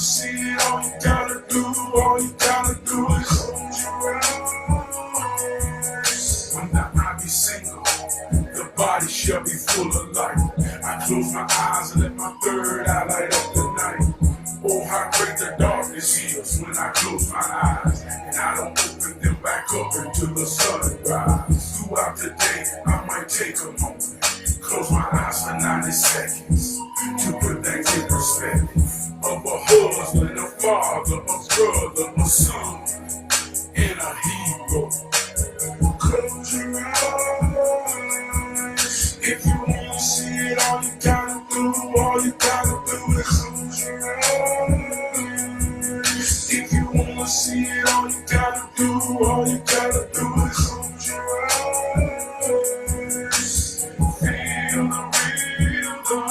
see it, all you gotta do is close your eyes. When the I be single, the body shall be full of light. I close my eyes and let my third eye light up the night. Oh, how great the darkness is when I close my eyes and I don't open them back up until the sun rise. Throughout the day, I might take a moment, close my eyes for 90 seconds to put things in perspective. Of a husband, a father, a brother, a son, and a hero. Close your eyes. If you wanna see it, all you gotta do is close your eyes. If you wanna see it, all you gotta do is close your eyes. Feel the rhythm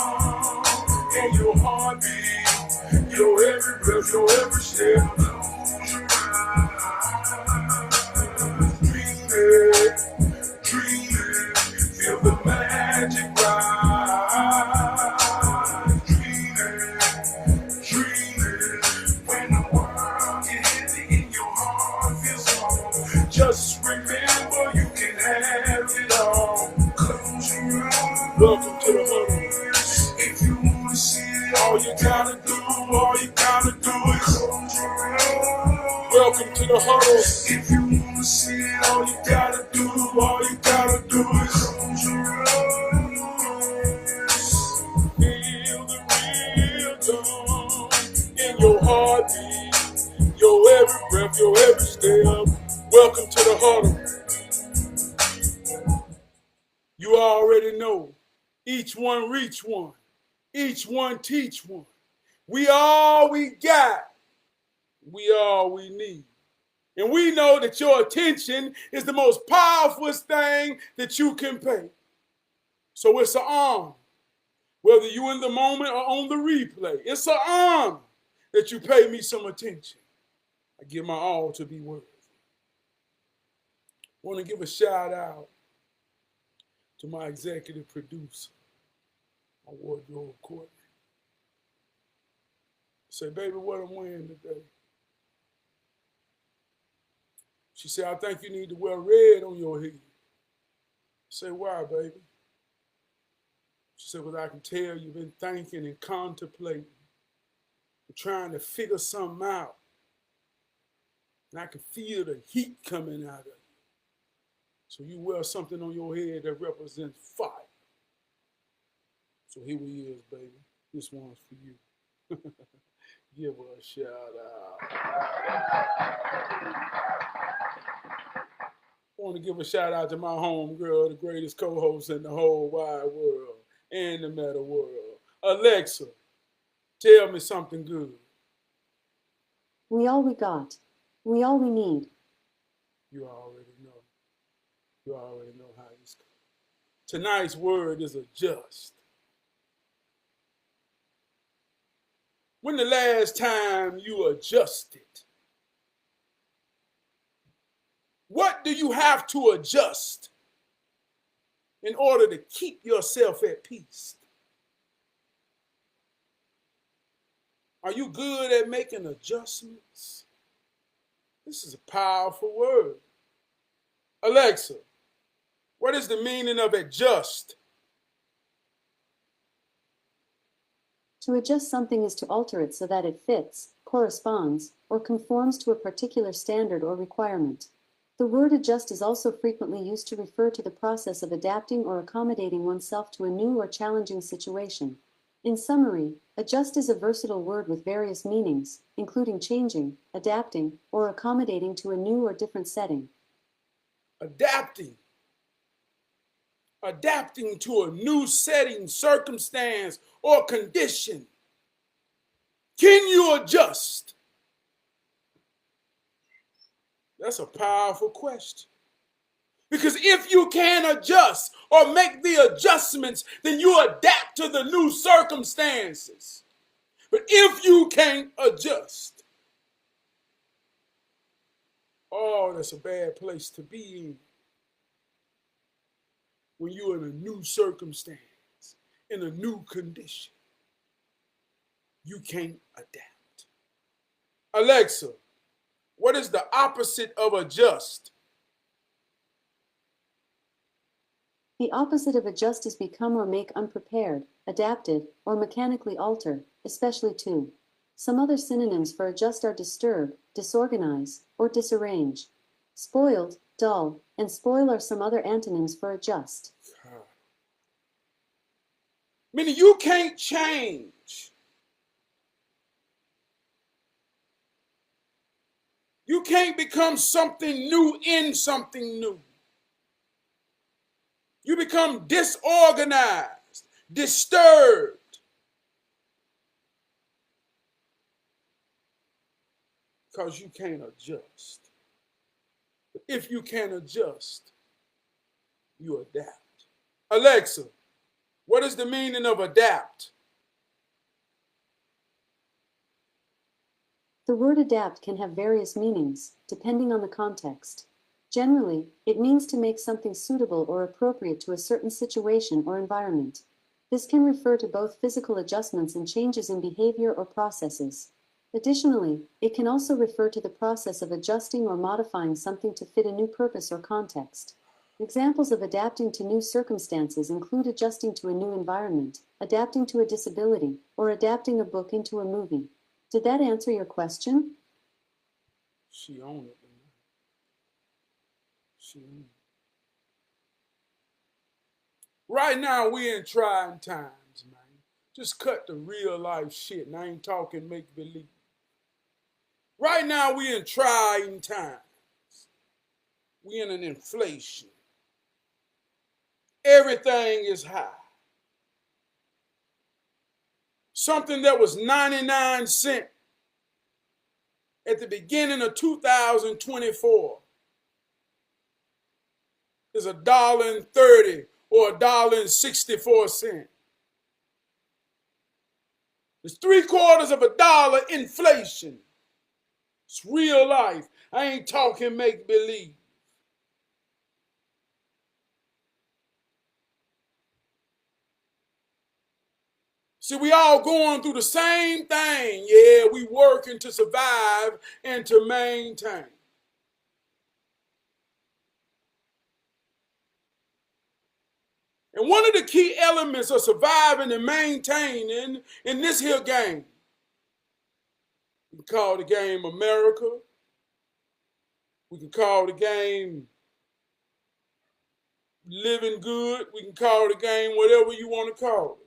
in your heartbeat, your every breath, your every step. Close your eyes. Dreaming, feel the magic ride. Dreaming, when the world get heavy and your heart feels small. Just remember you can have it all. Close your eyes. Welcome to the huddle. If you wanna see it, all you gotta do is close your eyes. Welcome to the huddle. If you wanna see it, all you gotta do is close your eyes. Feel the rhythm in your heartbeat, your every breath, your every step. Welcome to the huddle. You already know. Each one reach one. Each one teach one. We all we got. We all we need. And we know that your attention is the most powerful thing that you can pay. So it's an honor, whether you in the moment or on the replay. It's an honor that you pay me some attention. I give my all to be worthy. I want to give a shout out to my executive producer, my wardrobe coordinator. Say, baby, what I'm wearing today? She said, I think you need to wear red on your head. I said, why, baby? She said, well, I can tell you've been thinking and contemplating and trying to figure something out. And I can feel the heat coming out of you. So you wear something on your head that represents fire. So here we is, baby. This one's for you. Give her a shout out. I want to give a shout out to my homegirl, the greatest co-host in the whole wide world and the meta world. Alexa, tell me something good. We all we got. We all we need. You already know. You already know how this goes. Tonight's word is adjust. When the last time you adjusted? What do you have to adjust in order to keep yourself at peace? Are you good at making adjustments? This is a powerful word. Alexa, what is the meaning of adjust? To adjust something is to alter it so that it fits, corresponds, or conforms to a particular standard or requirement. The word adjust is also frequently used to refer to the process of adapting or accommodating oneself to a new or challenging situation. In summary, adjust is a versatile word with various meanings, including changing, adapting, or accommodating to a new or different setting. Adapting. Adapting to a new setting, circumstance, or condition. Can you adjust? That's a powerful question. Because if you can adjust or make the adjustments, then you adapt to the new circumstances. But if you can't adjust, oh, that's a bad place to be in. When you're in a new circumstance, in a new condition, you can't adapt. Alexa, what is the opposite of adjust? The opposite of adjust is become or make unprepared, adapted, or mechanically alter, especially to. Some other synonyms for adjust are disturb, disorganize, or disarrange. Spoiled, dull, and spoil are some other antonyms for adjust. Meaning you can't change. You can't become something new in something new. You become disorganized, disturbed. Because you can't adjust. But if you can adjust, you adapt. Alexa, what is the meaning of adapt? The word adapt can have various meanings, depending on the context. Generally, it means to make something suitable or appropriate to a certain situation or environment. This can refer to both physical adjustments and changes in behavior or processes. Additionally, it can also refer to the process of adjusting or modifying something to fit a new purpose or context. Examples of adapting to new circumstances include adjusting to a new environment, adapting to a disability, or adapting a book into a movie. Did that answer your question? She owned it. She owned it. Right now, we're in trying times, man. Just cut the real life shit, and I ain't talking make believe. Right now, we're in trying times. We're in an inflation. Everything is high. Something that was 99 cents at the beginning of 2024 is $1.30 or $1.64. It's $0.75 inflation. It's real life. I ain't talking make believe. See, we all going through the same thing. Yeah, we working to survive and to maintain. And one of the key elements of surviving and maintaining in this here game, we can call the game America. We can call the game living good. We can call the game whatever you want to call it.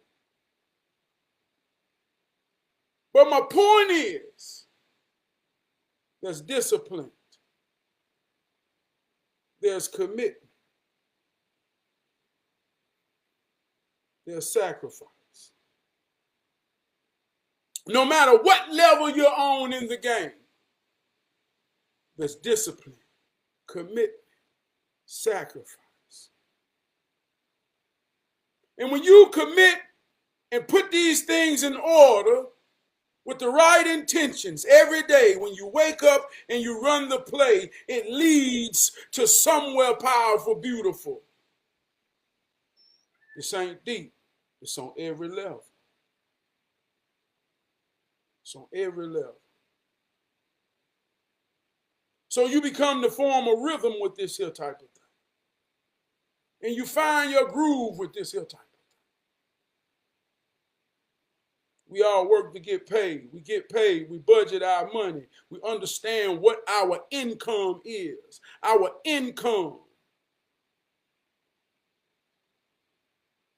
But my point is, there's discipline. There's commitment. There's sacrifice. No matter what level you're on in the game, there's discipline, commitment, sacrifice. And when you commit and put these things in order with the right intentions every day, when you wake up and you run the play, it leads to somewhere powerful, beautiful. This ain't deep. It's on every level. It's on every level. So you become to form a rhythm with this here type of thing. And you find your groove with this here type. We all work to get paid. We get paid. We budget our money. We understand what our income is. Our income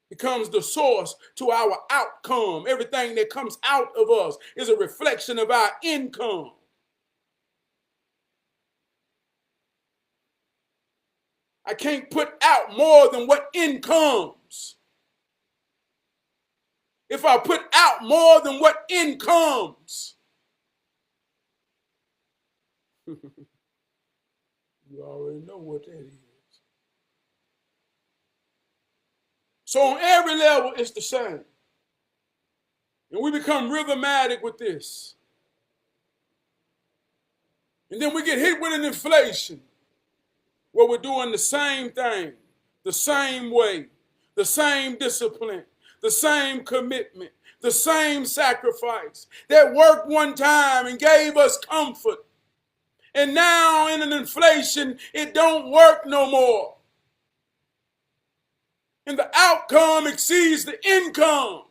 becomes the source to our outcome. Everything that comes out of us is a reflection of our income. I can't put out more than what in comes. If I put out more than what in comes, you already know what that is. So on every level, it's the same. And we become rhythmatic with this. And then we get hit with an inflation where we're doing the same thing, the same way, the same discipline, the same commitment, The same sacrifice that worked one time and gave us comfort. And now in an inflation, it don't work no more. And the outcome exceeds the income.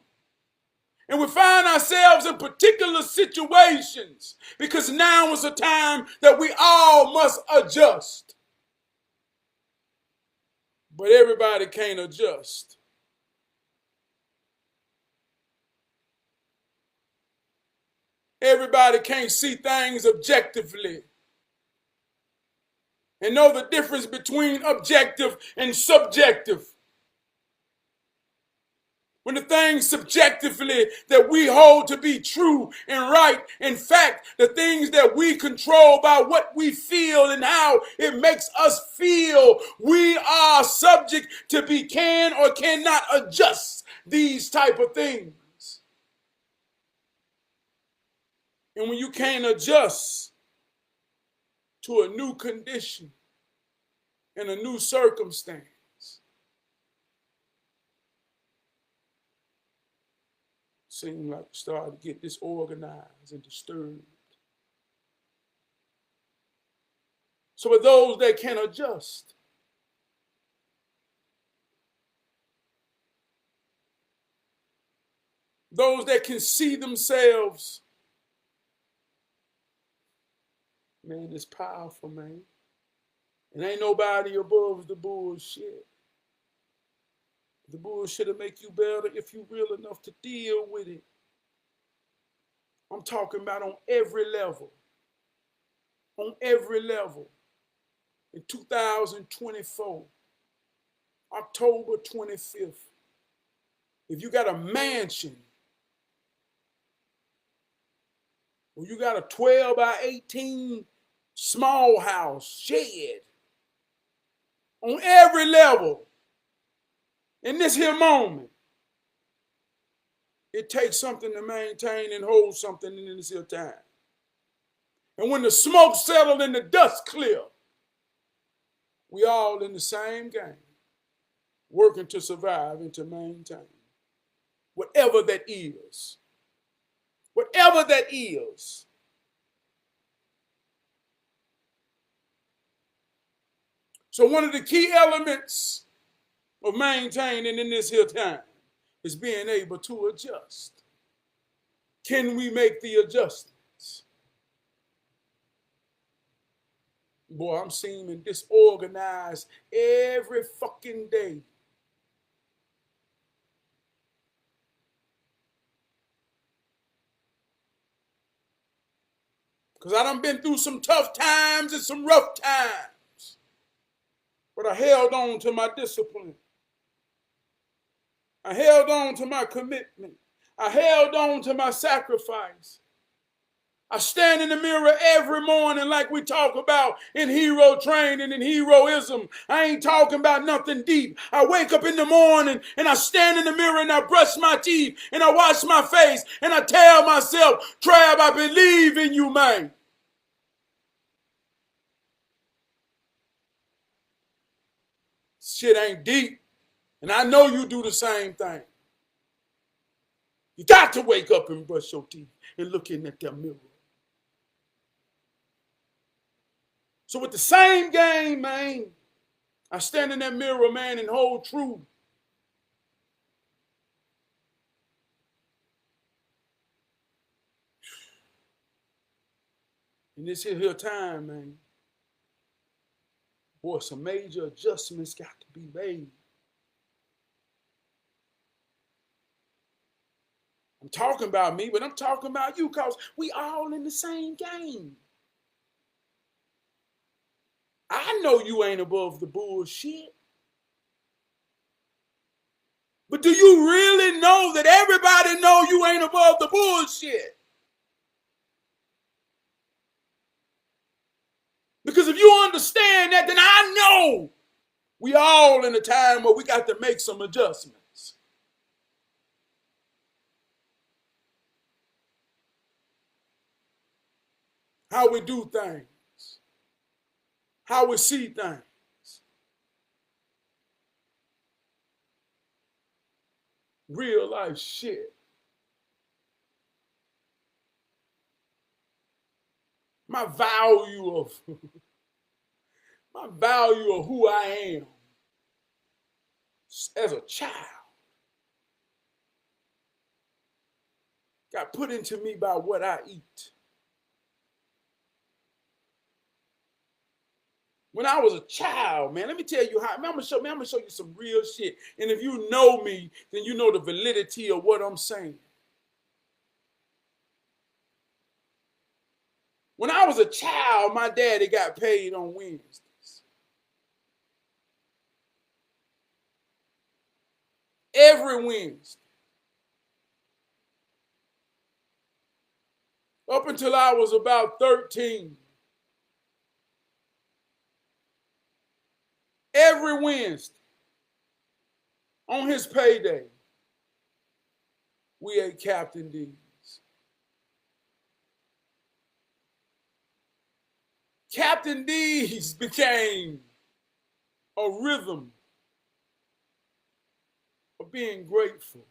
And we find ourselves in particular situations because now is a time that we all must adjust. But everybody can't adjust. Everybody can't see things objectively and know the difference between objective and subjective. When the things subjectively that we hold to be true and right, in fact, the things that we control by what we feel and how it makes us feel, we are subject to be can or cannot adjust these type of things. And when you can't adjust to a new condition and a new circumstance, seems like you start to get disorganized and disturbed. So for those that can adjust, those that can see themselves, man, it's powerful, man. And ain't nobody above the bullshit. The bullshit will make you better if you real enough to deal with it. I'm talking about on every level. On every level. In 2024, October 25th, if you got a mansion, or you got a 12 by 18 small house, shed, on every level, in this here moment, it takes something to maintain and hold something in this here time. And when the smoke settled and the dust clear, we all in the same game, working to survive and to maintain. Whatever that is. Whatever that is. So one of the key elements of maintaining in this here time is being able to adjust. Can we make the adjustments? Boy, I'm seeming disorganized every fucking day. Because I done been through some tough times and some rough times. But I held on to my discipline. I held on to my commitment. I held on to my sacrifice. I stand in the mirror every morning like we talk about in hero training and heroism. I ain't talking about nothing deep. I wake up in the morning and I stand in the mirror and I brush my teeth and I wash my face and I tell myself, Trav, I believe in you, man. Shit ain't deep. And I know you do the same thing. You got to wake up and brush your teeth and look in that mirror. So with the same game, man, I stand in that mirror, man, and hold true. In this here time, man, boy, some major adjustments got to be made. I'm talking about me, but I'm talking about you because we all in the same game. I know you ain't above the bullshit. But do you really know that everybody know you ain't above the bullshit? Because if you understand that, then I know we all in a time where we got to make some adjustments. How we do things. How we see things. Real life shit. my value of my value of who I am as a child got put into me by what I eat. When I was a child, man, let me tell you how. I'm gonna show you some real shit. And if you know me, then you know the validity of what I'm saying. When I was a child, my daddy got paid on Wednesdays. Every Wednesday. Up until I was about 13. Every Wednesday, on his payday, we ate Captain D's. Captain D's became a rhythm of being grateful.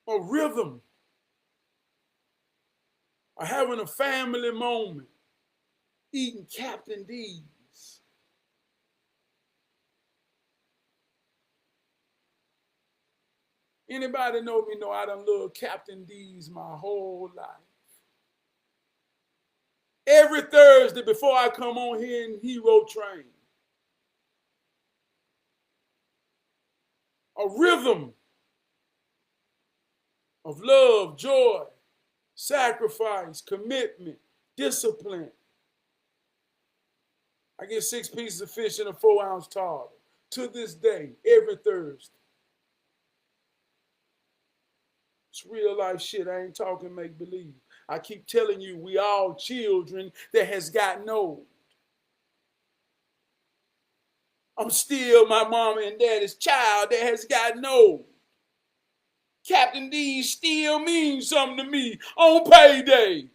A rhythm of having a family moment, eating Captain D's. Anybody know me know I done loved Captain D's my whole life. Every Thursday before I come on here in Hero Train, a rhythm of love, joy, sacrifice, commitment, discipline. I get 6 pieces of fish in a 4-ounce tartar. To this day, every Thursday. It's real life shit. I ain't talking make believe. I keep telling you, we all children that has gotten old. I'm still my mama and daddy's child that has gotten old. Captain D still means something to me on payday.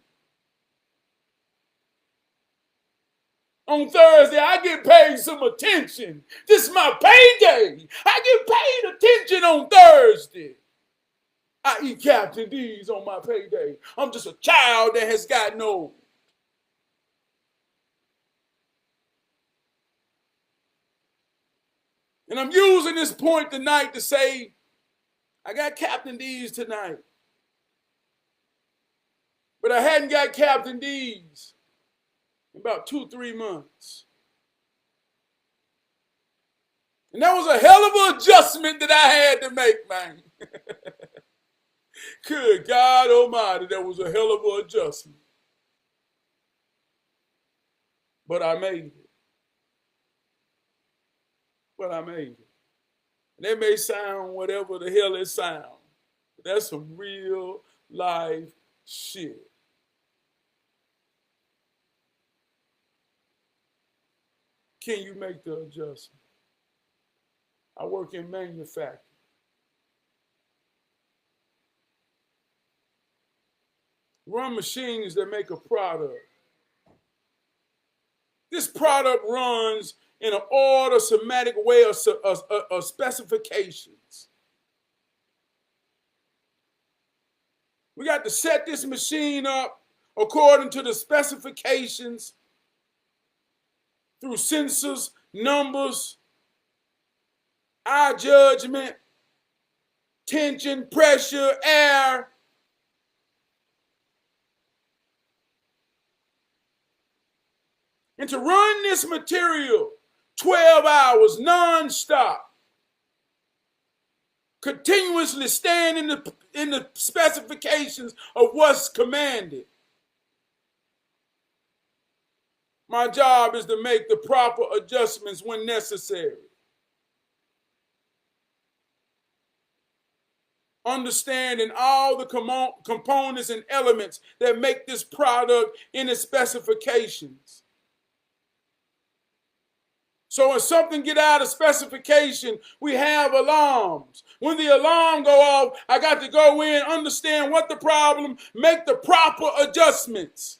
On Thursday, I get paid some attention. This is my payday. I get paid attention on Thursday. I eat Captain D's on my payday. I'm just a child that has gotten old. And I'm using this point tonight to say, I got Captain D's tonight. But I hadn't got Captain D's in about 2-3 months. And that was a hell of an adjustment that I had to make, man. Good God Almighty, that was a hell of an adjustment. But I made it. But I made it. And that may sound whatever the hell it sounds. But that's some real life shit. Can you make the adjustment? I work in manufacturing. Run machines that make a product. This product runs in an order, systematic way of specifications. We got to set this machine up according to the specifications through sensors, numbers, eye judgment, tension, pressure, air. And to run this material 12 hours non-stop, continuously staying in the specifications of what's commanded. My job is to make the proper adjustments when necessary. Understanding all the components and elements that make this product in its specifications. So when something get out of specification, we have alarms. When the alarm go off, I got to go in, understand what the problem, make the proper adjustments.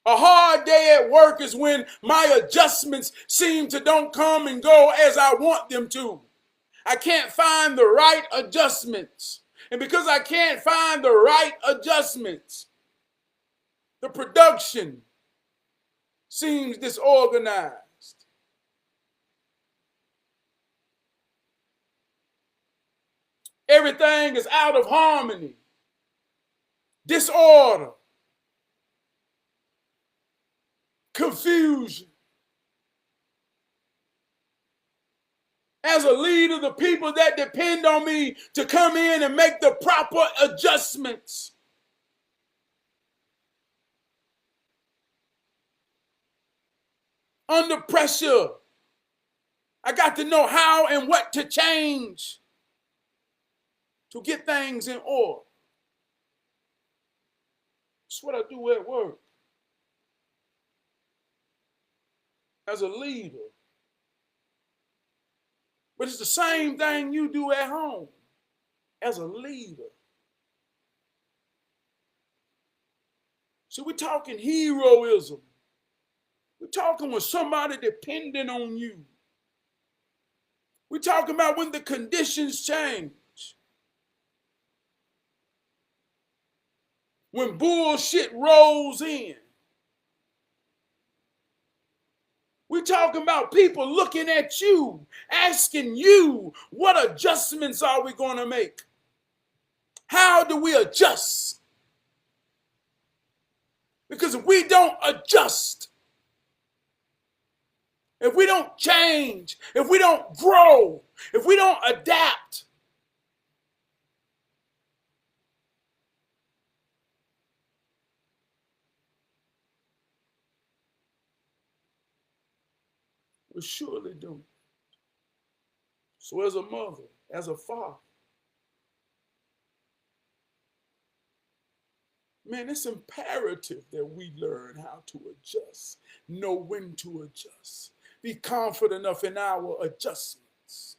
A hard day at work is when my adjustments seem to don't come and go as I want them to. I can't find the right adjustments. And because I can't find the right adjustments, the production seems disorganized. Everything is out of harmony, disorder, confusion. As a leader, the people that depend on me to come in and make the proper adjustments. Under pressure, I got to know how and what to change to get things in order. That's what I do at work. As a leader. But it's the same thing you do at home as a leader. So we're talking heroism. We're talking when somebody depending on you. We're talking about when the conditions change. When bullshit rolls in. We're talking about people looking at you, asking you, what adjustments are we going to make? How do we adjust? Because if we don't adjust, if we don't change, if we don't grow, if we don't adapt, we're surely doomed. So as a mother, as a father, man, it's imperative that we learn how to adjust, know when to adjust, be confident enough in our adjustments.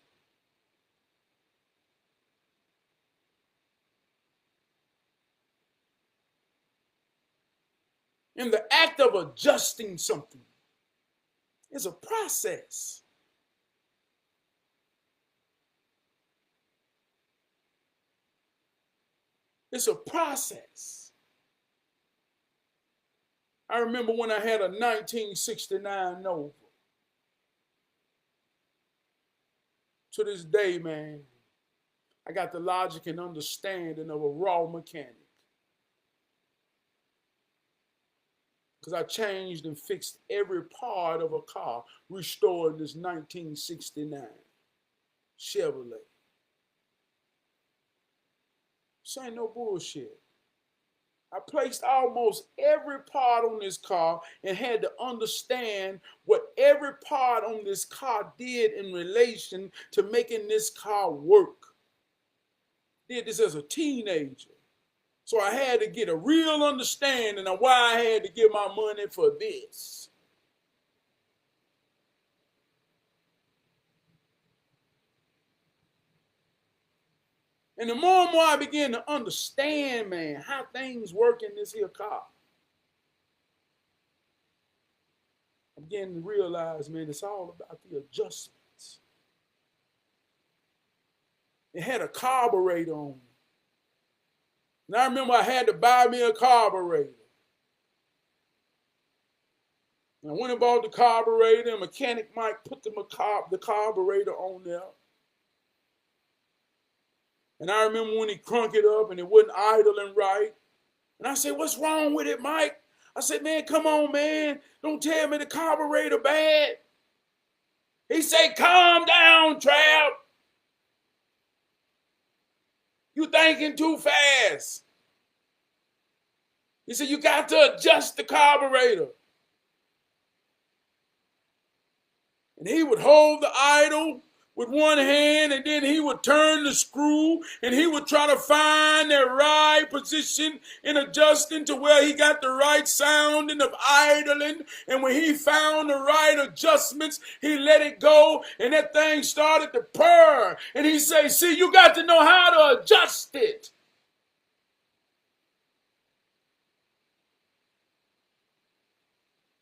In the act of adjusting something is a process. It's a process. I remember when I had a 1969 Nova. To this day, man, I got the logic and understanding of a raw mechanic. Because I changed and fixed every part of a car restored this 1969 Chevrolet. This ain't no bullshit. I placed almost every part on this car and had to understand what every part on this car did in relation to making this car work. Did this as a teenager. So I had to get a real understanding of why I had to give my money for this. And the more and more I began to understand, man, how things work in this here car, I began to realize, man, it's all about the adjustments. It had a carburetor on it. And I remember I had to buy me a carburetor. And I went and bought the carburetor, and mechanic Mike put the carburetor on there. And I remember when he crunk it up and it wasn't idling right. And I said, what's wrong with it, Mike? I said, man, come on, man. Don't tell me the carburetor bad. He said, calm down, Trav. You thinking too fast. He said, you got to adjust the carburetor. And he would hold the idle with one hand, and then he would turn the screw, and he would try to find the right position in adjusting to where he got the right sounding of idling. And when he found the right adjustments, he let it go, and that thing started to purr. And he say, see, you got to know how to adjust it.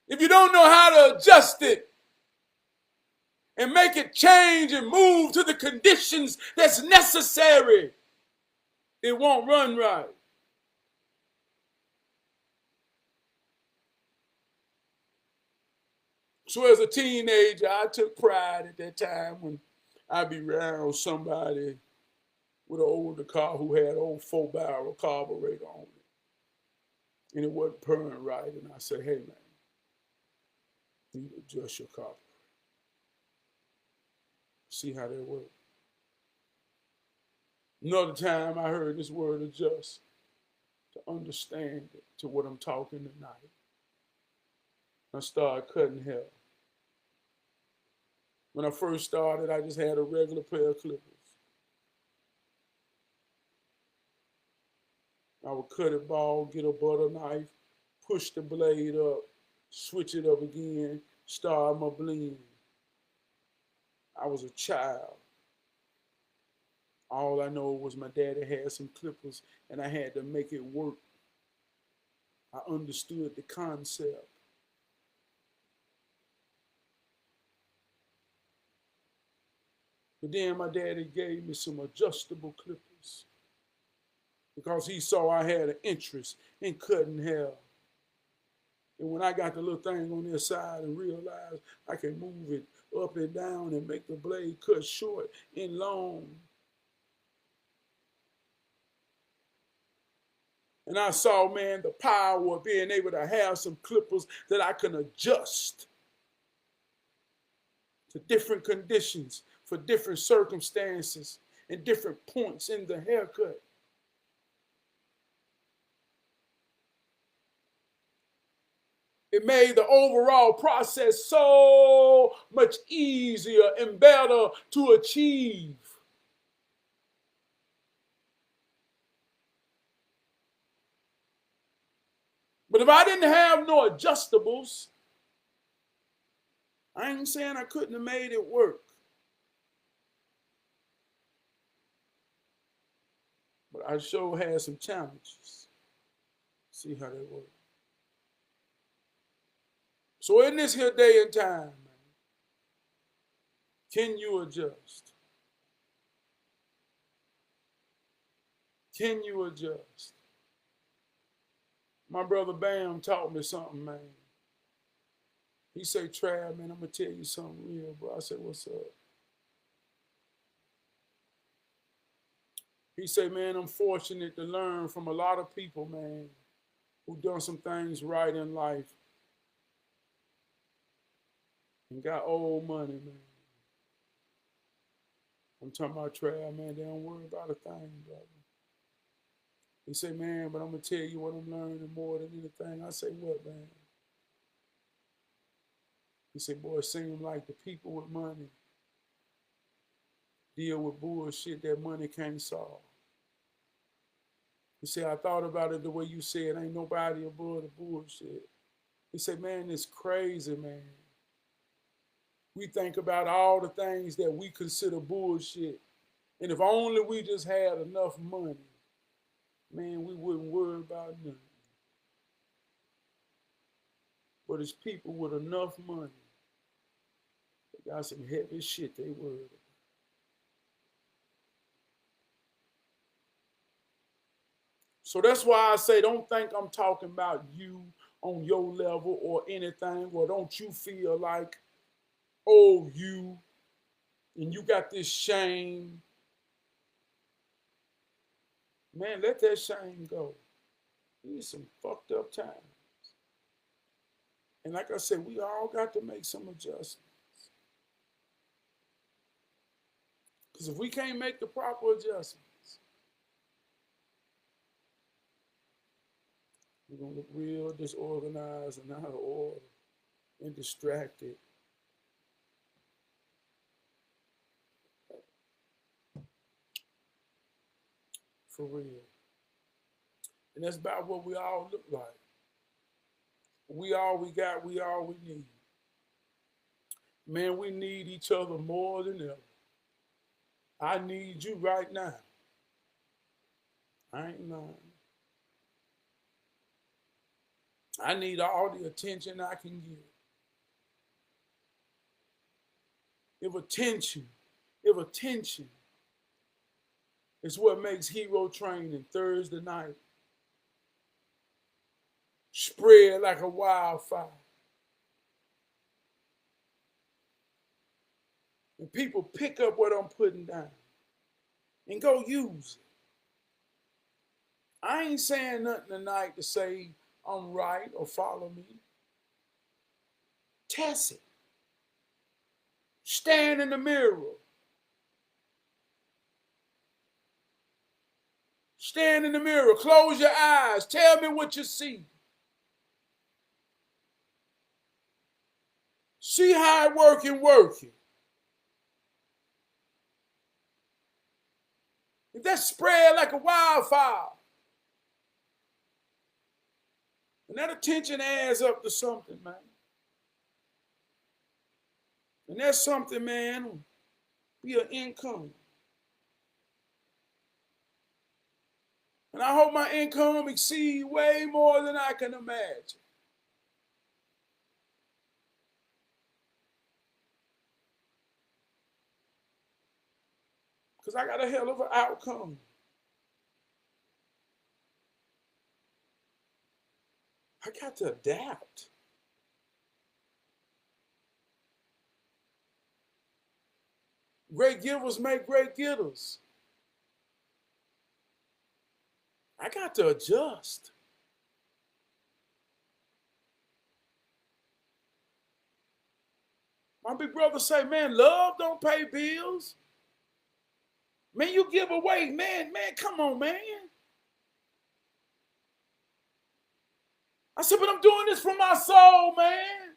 If you don't know how to adjust it, and make it change and move to the conditions that's necessary, It won't run right. So as a teenager, I took pride at that time when I'd be around somebody with an older car who had an old 4-barrel carburetor on it. And it wasn't purring right. And I said, hey, man, you need to adjust your carburetor. See how that works. Another time I heard this word adjust to understand it, to what I'm talking tonight. I started cutting hair. When I first started, I just had a regular pair of clippers. I would cut it bald, get a butter knife, push the blade up, switch it up again, start my blend. I was a child. All I know was my daddy had some clippers and I had to make it work. I understood the concept. But then my daddy gave me some adjustable clippers because he saw I had an interest in cutting hair. And when I got the little thing on this side and realized I can move it up and down and make the blade cut short and long. And I saw, man, the power of being able to have some clippers that I can adjust to different conditions, for different circumstances, and different points in the haircut. It made the overall process so much easier and better to achieve. But if I didn't have no adjustables, I ain't saying I couldn't have made it work. But I sure had some challenges. See how that works. So in this here day and time, man, can you adjust? Can you adjust? My brother Bam taught me something, man. He said, Trav, man, I'm going to tell you something real, bro. I said, what's up? He said, man, I'm fortunate to learn from a lot of people, man, who done some things right in life and got old money, man. I'm talking about Trav, man, they don't worry about a thing, brother. He said, man, but I'm going to tell you what I'm learning more than anything. I say, what, man? He said, boy, it seems like the people with money deal with bullshit that money can't solve. He said, I thought about it the way you said, ain't nobody above the bullshit. He said, man, it's crazy, man. We think about all the things that we consider bullshit. And if only we just had enough money, man, we wouldn't worry about nothing. But it's people with enough money that got some heavy shit they worried about. So that's why I say, don't think I'm talking about you on your level or anything, or don't you feel like, oh, you, and you got this shame. Man, let that shame go. These some fucked up times. And like I said, we all got to make some adjustments. Because if we can't make the proper adjustments, we're going to look real disorganized and out of order and distracted. For real. And that's about what we all look like. We all we got, we all we need. Man, we need each other more than ever. I need you right now. I ain't lying. I need all the attention I can get. If attention It's what makes hero training Thursday night spread like a wildfire. And people pick up what I'm putting down and go use it. I ain't saying nothing tonight to say I'm right or follow me. Test it. Stand in the mirror. Stand in the mirror. Close your eyes. Tell me what you see. See how it working. If that spread like a wildfire, and that attention adds up to something, man. And that something, man, will be an income. And I hope my income exceeds way more than I can imagine. Because I got a hell of an outcome. I got to adapt. Great givers make great getters. I got to adjust. My big brother say, man, love don't pay bills. Man, you give away. Man, come on, man. I said, but I'm doing this for my soul, man.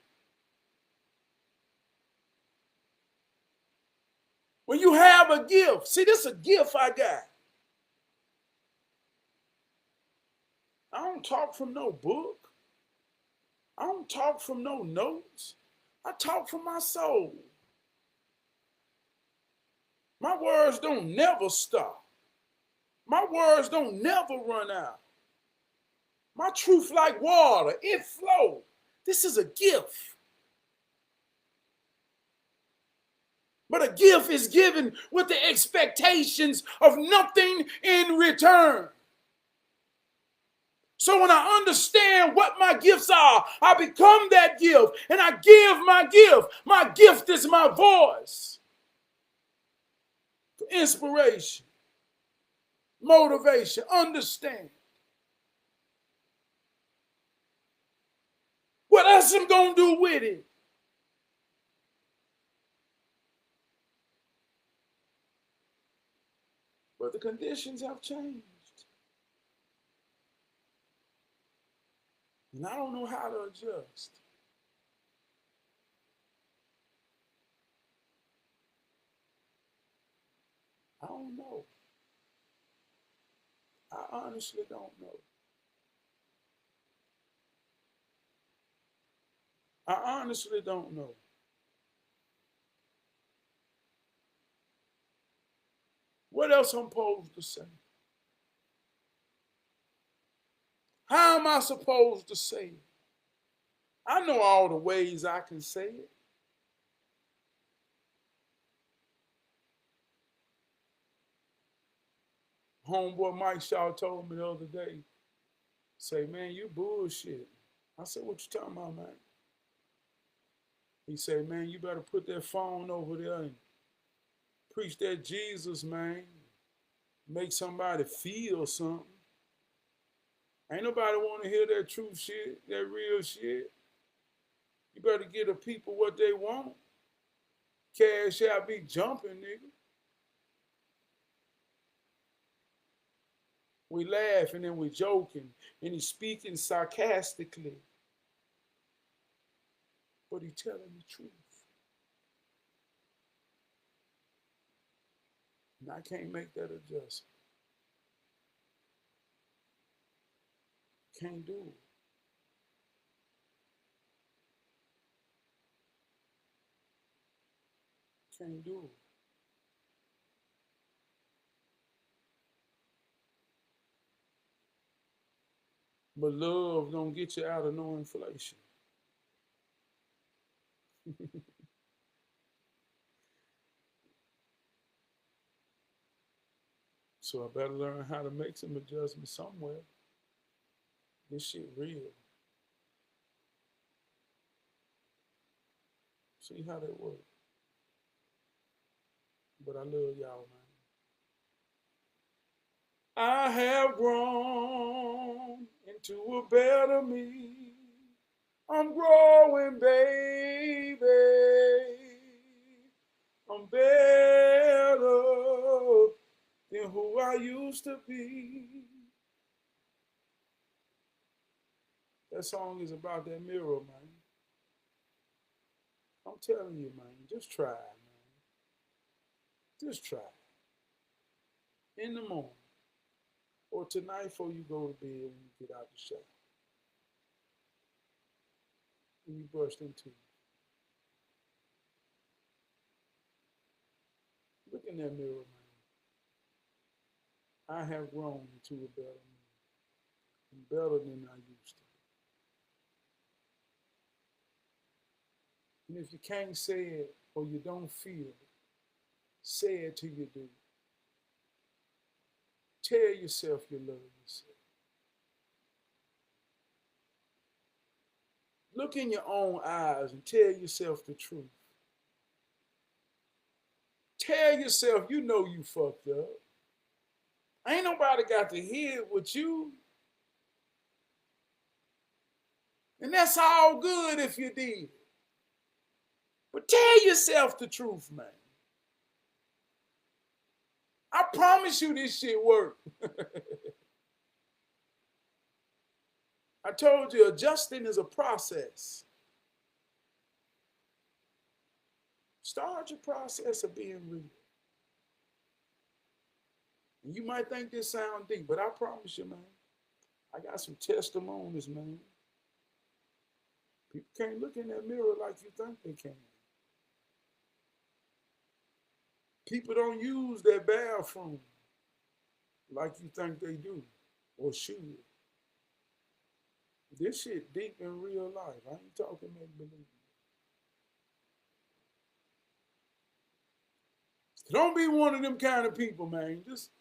When you have a gift, see, this is a gift I got. I don't talk from no book. I don't talk from no notes. I talk from my soul. My words don't never stop. My words don't never run out. My truth like water, it flows. This is a gift. But a gift is given with the expectations of nothing in return. So when I understand what my gifts are, I become that gift and I give my gift. My gift is my voice. Inspiration, motivation, understand. What else am I going to do with it? But the conditions have changed. And I don't know how to adjust. I don't know. I honestly don't know. I honestly don't know. What else I'm supposed to say? How am I supposed to say it? I know all the ways I can say it. Homeboy Mike Shaw told me the other day, say, man, you bullshit. I said, what you talking about, man? He said, man, you better put that phone over there and preach that Jesus, man. Make somebody feel something. Ain't nobody want to hear that truth shit, that real shit. You better give the people what they want. Cash out be jumping, nigga. We laugh and then we joking, and he's speaking sarcastically. But he's telling the truth. And I can't make that adjustment. Can't do it. Can't do it. But love don't get you out of no inflation. So I better learn how to make some adjustments somewhere. This shit real. See how that works. But I love y'all, man. I have grown into a better me. I'm growing, baby. I'm better than who I used to be. That song is about that mirror, man. I'm telling you, man, just try, man. Just try. In the morning or tonight before you go to bed when you get out the shower. When you brush them teeth. Look in that mirror, man. I have grown into a better man. I'm better than I used to. And if you can't say it or you don't feel it, say it till you do. Tell yourself you love yourself. Look in your own eyes and tell yourself the truth. Tell yourself you know you fucked up. Ain't nobody got to hear it with you. And that's all good if you did. But tell yourself the truth, man. I promise you this shit work. I told you adjusting is a process. Start your process of being real. And you might think this sounds deep, but I promise you, man, I got some testimonies, man. People can't look in that mirror like you think they can. People don't use that bathroom like you think they do or should. This shit deep in real life. I ain't talking make believe. Don't be one of them kind of people, man. Just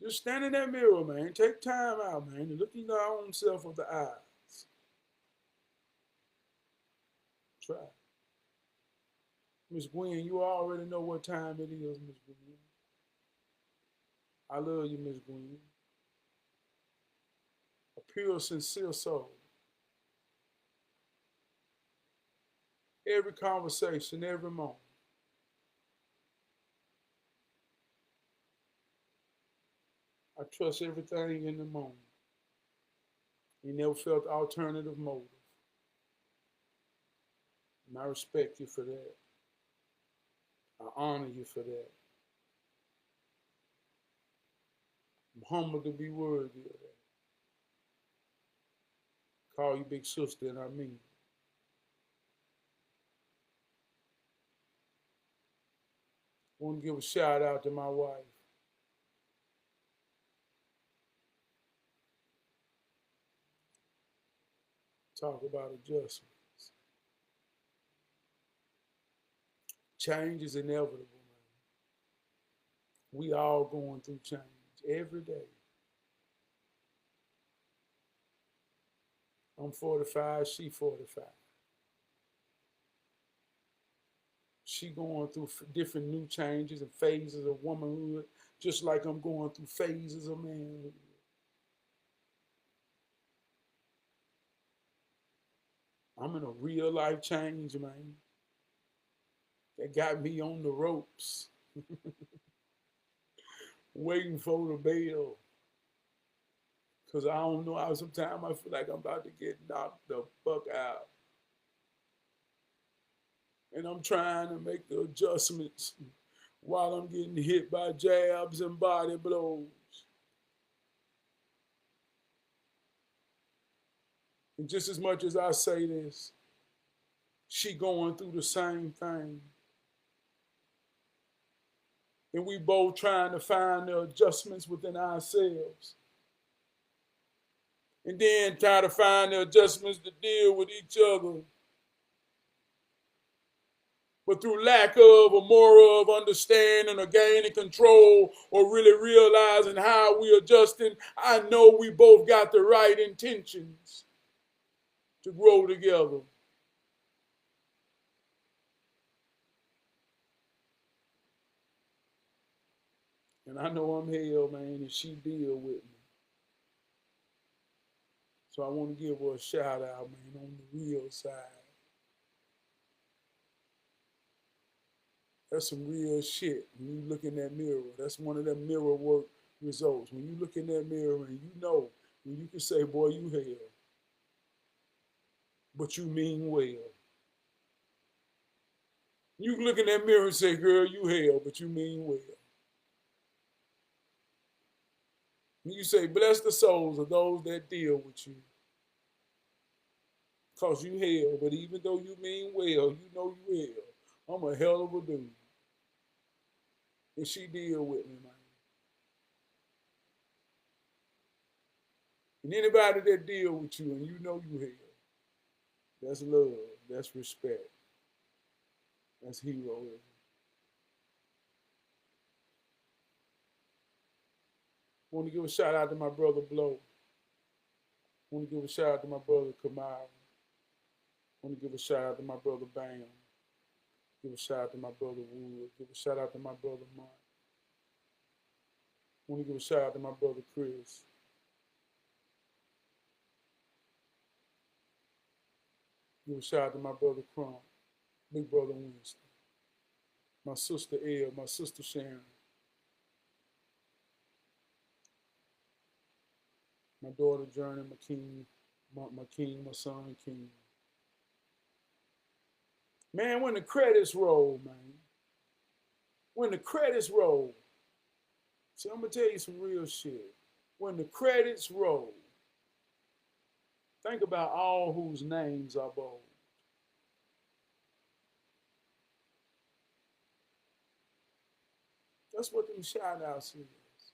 stand in that mirror, man. Take time out, man, and look in your own self of the eyes. Try. Miss Gwen, you already know what time it is, Miss Gwen. I love you, Miss Gwen. A pure, sincere soul. Every conversation, every moment. I trust everything in the moment. You never felt alternative motive. And I respect you for that. I honor you for that. I'm humbled to be worthy of that. Call you big sister, and I mean it. I want to give a shout out to my wife. Talk about adjustments. Change is inevitable, man. We all going through change every day. I'm 45, she 45. She going through different new changes and phases of womanhood, just like I'm going through phases of manhood. I'm in a real life change, man. That got me on the ropes, waiting for the bell. Because I don't know how sometimes I feel like I'm about to get knocked the fuck out. And I'm trying to make the adjustments while I'm getting hit by jabs and body blows. And just as much as I say this, she going through the same thing. And we both trying to find the adjustments within ourselves. And then try to find the adjustments to deal with each other. But through lack of or more of understanding or gaining control or really realizing how we adjusting, I know we both got the right intentions to grow together. And I know I'm hell, man, and she deal with me. So I want to give her a shout out, man, on the real side. That's some real shit. When you look in that mirror, that's one of them mirror work results. When you look in that mirror and you know, when you can say, boy, you hell, but you mean well. You can look in that mirror and say, girl, you hell, but you mean well. And you say, bless the souls of those that deal with you. Because you hell, but even though you mean well, you know you hell. I'm a hell of a dude. And she deal with me, man. And anybody that deal with you and you know you hell, that's love, that's respect, that's heroism. I want to give a shout out to my brother Blow. I want to give a shout out to my brother Kamara. I want to give a shout out to my brother Bam. Give a shout out to my brother Wood. Give a shout out to my brother Mike. I want to give a shout out to my brother Chris. Give a shout out to my brother Crump, big brother Winston, my sister Elle, my sister Sharon, my daughter Journey McKean, my son King. Man, when the credits roll, man, when the credits roll, see, I'm going to tell you some real shit. When the credits roll, think about all whose names are bold. That's what them shout outs is.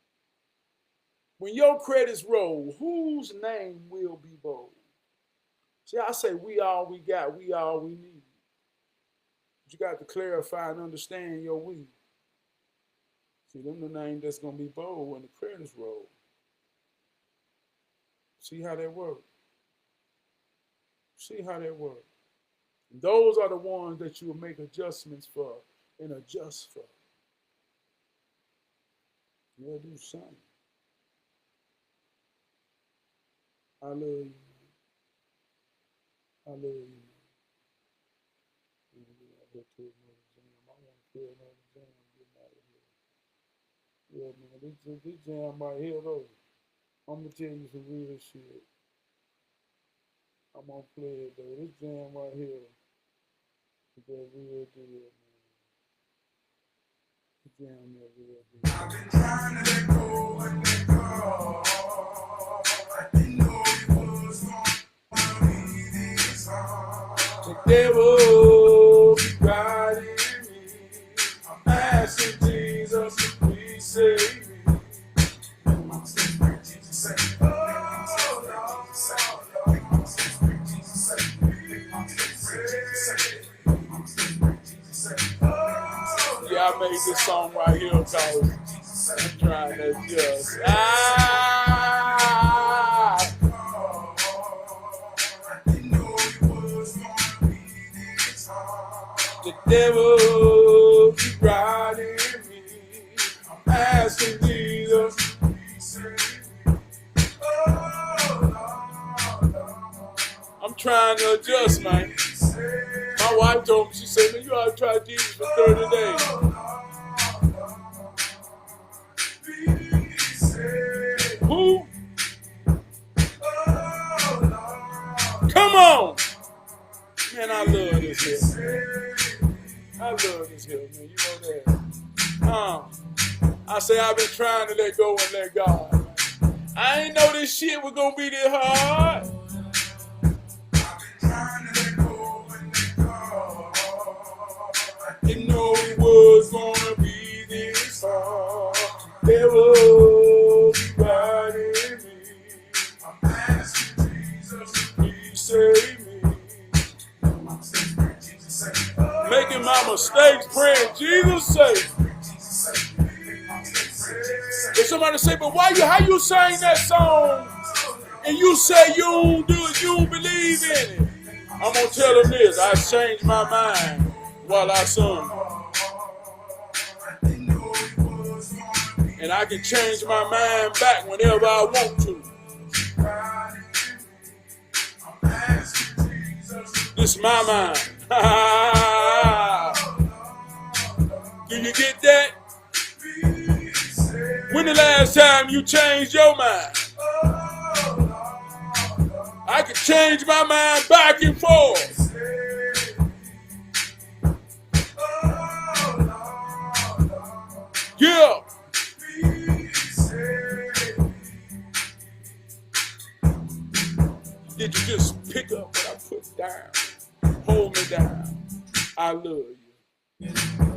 When your credits roll, whose name will be bold? See, I say we all we got, we all we need. But you got to clarify and understand your we. See, them the name that's going to be bold when the credits roll. See how that works. See how that works. Those are the ones that you will make adjustments for and adjust for. You'll do something. I love you. I love you. I want to kill another jam, getting out of here. Yeah, man, this jam right here, though, I'm going to tell you some real shit. I'm going to play it, though. This jam right here is that real deal, man. This jam that real deal. I've been trying to let go and let go. I didn't know it was going to be this hard. The devil be riding me. I'm asking Jesus to please save me. I'm still where Jesus say, oh, Lord, I'm still where Jesus say, I'm still where Jesus say, I'm still where Jesus say, oh, Yeah, I made this song right here called I'm Trying to Adjust. The devil keep riding me. I'm asking Jesus. I'm trying to adjust, man. My wife told me, she said, man, you ought to try Jesus for 30 days. Who? Come on! Man, I love this here. I love this here, man. You know that. I say I've been trying to let go and let God. I ain't know this shit was gonna be this hard. Didn't know it was gonna be this hard. Devil be riding me. I'm asking Jesus, please save me. Making my mistakes Jesus say. If somebody say, but how you sang that song and you say you don't do it, you don't believe in it? I'm going to tell them this. I changed my mind while I sung. And I can change my mind back whenever I want to. This is my mind. Do you get that? When the last time you changed your mind? I can change my mind back and forth. Yeah. Did you just pick up what I put down? Hold me down. I love you.